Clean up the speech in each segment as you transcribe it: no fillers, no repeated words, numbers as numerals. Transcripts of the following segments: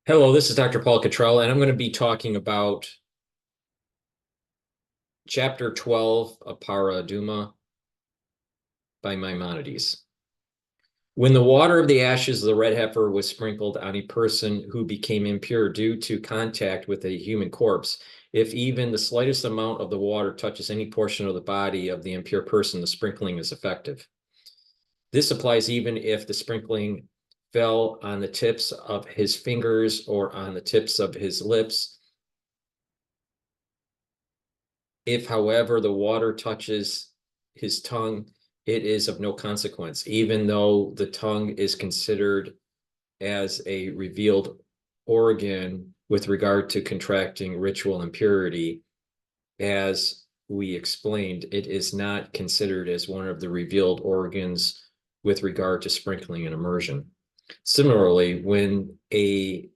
Hello, this is Dr. Paul Cottrell, and I'm going to be talking about Chapter 12 of Parah Adumah by Maimonides. When the water of the ashes of the red heifer was sprinkled on a person who became impure due to contact with a human corpse, if even the slightest amount of the water touches any portion of the body of the impure person, the sprinkling is effective. This applies even if the sprinkling fell on the tips of his fingers or on the tips of his lips. If, however, the water touches his tongue, it is of no consequence, even though the tongue is considered as a revealed organ with regard to contracting ritual impurity. As we explained, it is not considered as one of the revealed organs with regard to sprinkling and immersion. Similarly, when a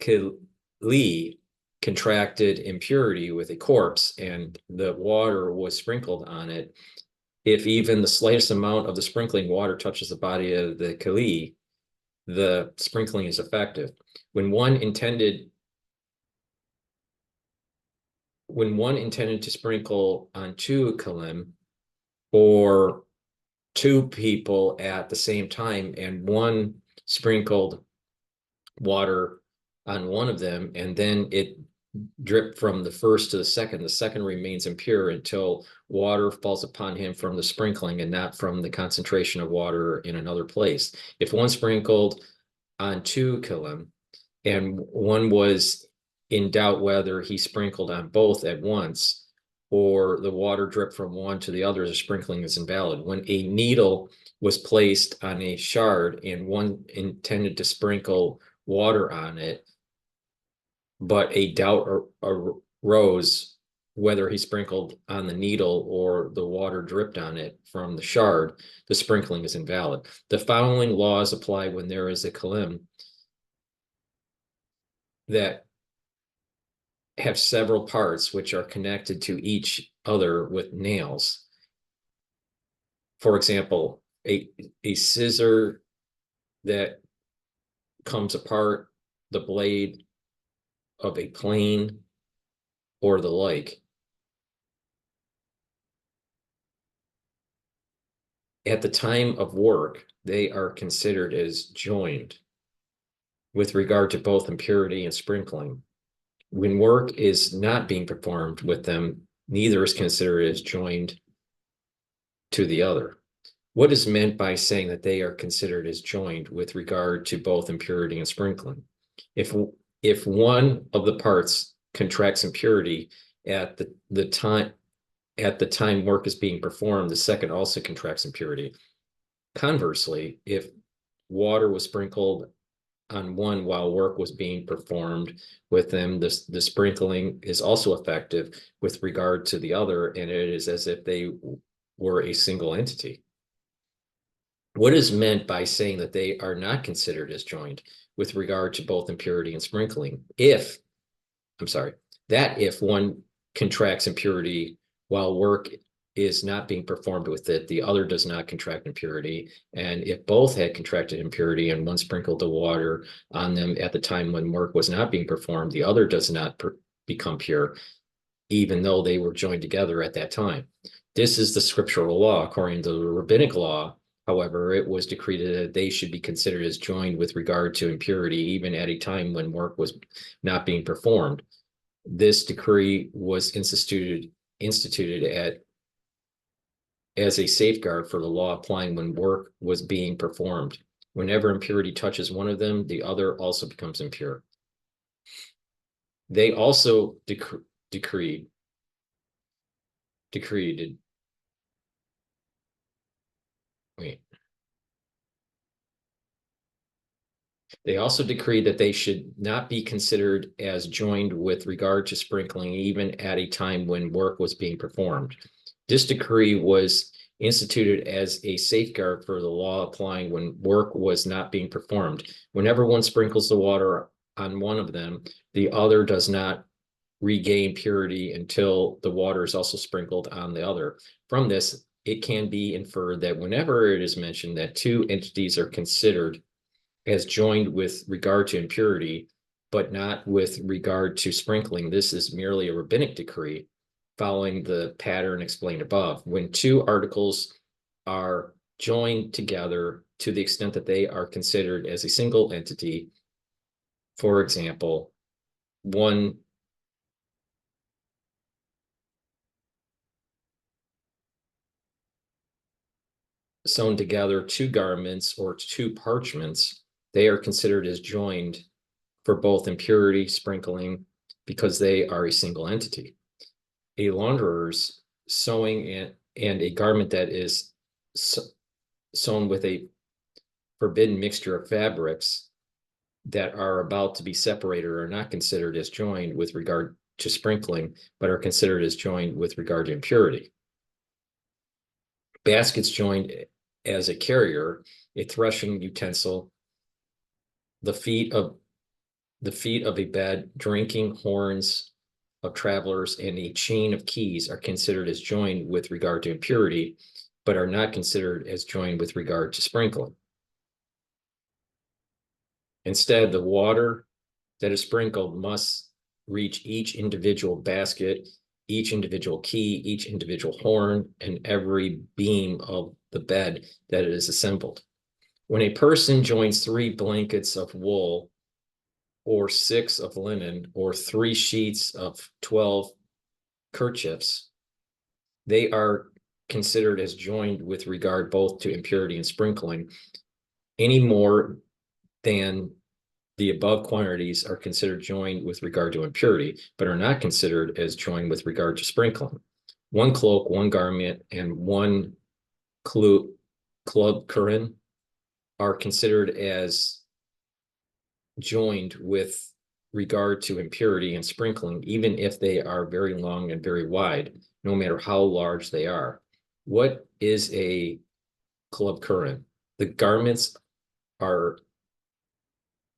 keli contracted impurity with a corpse and the water was sprinkled on it, if even the slightest amount of the sprinkling water touches the body of the keli, the sprinkling is effective. When one intended to sprinkle on two kalim or two people at the same time, and one sprinkled water on one of them, and then it dripped from the first to the second remains impure until water falls upon him from the sprinkling and not from the concentration of water in another place. If one sprinkled on two kilim and one was in doubt whether he sprinkled on both at once or the water dripped from one to the other, the sprinkling is invalid. When a needle was placed on a shard and one intended to sprinkle water on it, but a doubt arose whether he sprinkled on the needle or the water dripped on it from the shard, the sprinkling is invalid. The following laws apply when there is a kalim that have several parts which are connected to each other with nails. For example, a scissor that comes apart the blade of a plane or the like. At the time of work, they are considered as joined with regard to both impurity and sprinkling. When work is not being performed with them, neither is considered as joined to the other. What is meant by saying that they are considered as joined with regard to both impurity and sprinkling? If one of the parts contracts impurity at the time work is being performed, the second also contracts impurity. Conversely, if water was sprinkled on one while work was being performed with them, the sprinkling is also effective with regard to the other, and it is as if they were a single entity. What is meant by saying that they are not considered as joined with regard to both impurity and sprinkling? If one contracts impurity while work is not being performed with it, the other does not contract impurity. And if both had contracted impurity and one sprinkled the water on them at the time when work was not being performed, the other does not become pure, even though they were joined together at that time. This is the scriptural law. According to the rabbinic law, however, it was decreed that they should be considered as joined with regard to impurity, even at a time when work was not being performed. This decree was instituted as a safeguard for the law applying when work was being performed. Whenever impurity touches one of them, the other also becomes impure. They also decreed They also decreed that they should not be considered as joined with regard to sprinkling, even at a time when work was being performed. This decree was instituted as a safeguard for the law applying when work was not being performed. Whenever one sprinkles the water on one of them, the other does not regain purity until the water is also sprinkled on the other. From this, it can be inferred that whenever it is mentioned that two entities are considered as joined with regard to impurity, but not with regard to sprinkling. This is merely a rabbinic decree following the pattern explained above. When two articles are joined together to the extent that they are considered as a single entity, for example, one sewn together two garments or two parchments, they are considered as joined for both impurity, sprinkling, because they are a single entity. A launderer's sewing and a garment that is sewn with a forbidden mixture of fabrics that are about to be separated are not considered as joined with regard to sprinkling, but are considered as joined with regard to impurity. Baskets joined as a carrier, a threshing utensil, the feet of a bed, drinking horns of travelers, and a chain of keys are considered as joined with regard to impurity, but are not considered as joined with regard to sprinkling. Instead, the water that is sprinkled must reach each individual basket, each individual key, each individual horn, and every beam of the bed that it is assembled. When a person joins 3 blankets of wool, or 6 of linen, or 3 sheets of 12 kerchiefs, they are considered as joined with regard both to impurity and sprinkling, any more than the above quantities are considered joined with regard to impurity, but are not considered as joined with regard to sprinkling. 1 cloak, 1 garment, and 1 club curran are considered as joined with regard to impurity and sprinkling, even if they are very long and very wide, no matter how large they are. What is a club curran? The garments are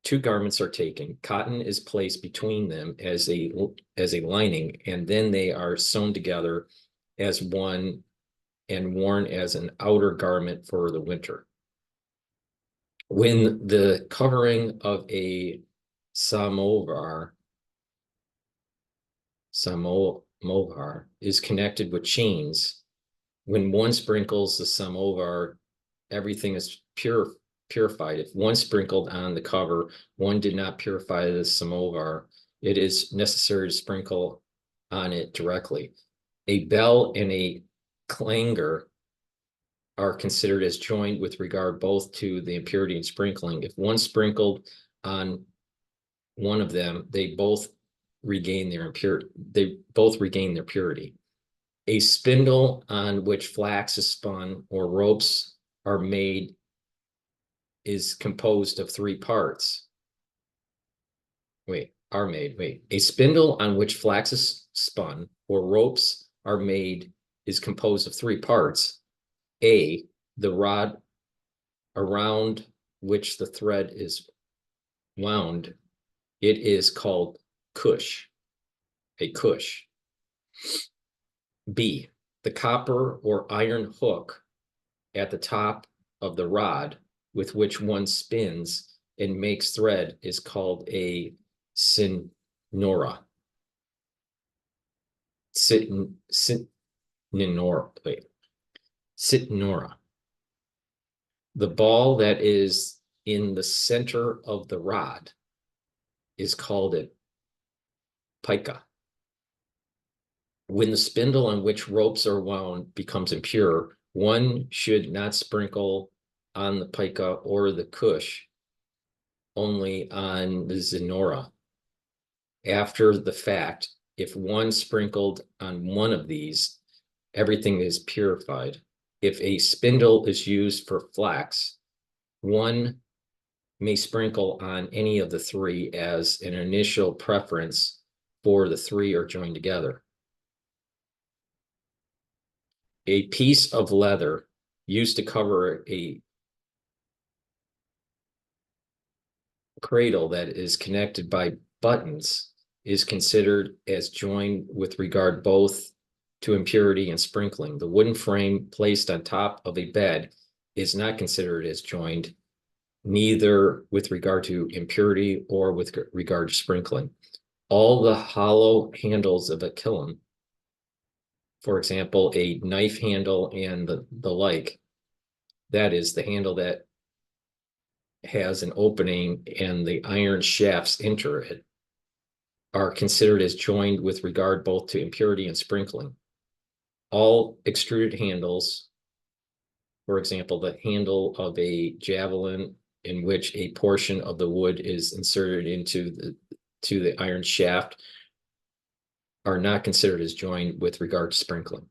2 garments are taken, cotton is placed between them as a lining, and then they are sewn together as one and worn as an outer garment for the winter. When the covering of a samovar is connected with chains, when one sprinkles the samovar, everything is purified. If one sprinkled on the cover, one did not purify the samovar, it is necessary to sprinkle on it directly. A bell and a clanger are considered as joined with regard both to the impurity and sprinkling. If one sprinkled on one of them, they both regain their impurity. They both regain their purity. A spindle on which flax is spun or ropes are made is composed of 3 parts. A spindle on which flax is spun or ropes are made is composed of 3 parts. A, the rod around which the thread is wound, it is called cush, a cush. B, the copper or iron hook at the top of the rod with which one spins and makes thread is called a sinora. Sitnora. The ball that is in the center of the rod is called a pica. When the spindle on which ropes are wound becomes impure, one should not sprinkle on the pica or the cush, only on the zinora. After the fact, if one sprinkled on one of these, everything is purified. If a spindle is used for flax, one may sprinkle on any of the 3 as an initial preference, for the 3 are joined together. A piece of leather used to cover a cradle that is connected by buttons is considered as joined with regard both to impurity and sprinkling. The wooden frame placed on top of a bed is not considered as joined neither with regard to impurity or with regard to sprinkling. All the hollow handles of a kiln, for example, a knife handle and the like, that is the handle that has an opening and the iron shafts enter it, are considered as joined with regard both to impurity and sprinkling. All extruded handles, for example, the handle of a javelin in which a portion of the wood is inserted into the iron shaft, are not considered as joined with regard to sprinkling.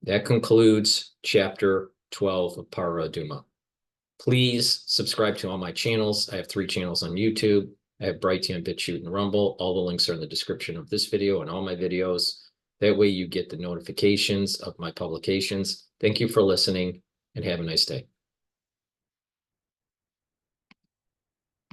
That concludes chapter 12 of Parah Adumah. Please subscribe to all my channels. I have 3 channels on YouTube. I have Brighteon, Bitchute, and Rumble. All the links are in the description of this video and all my videos. That way you get the notifications of my publications. Thank you for listening and have a nice day.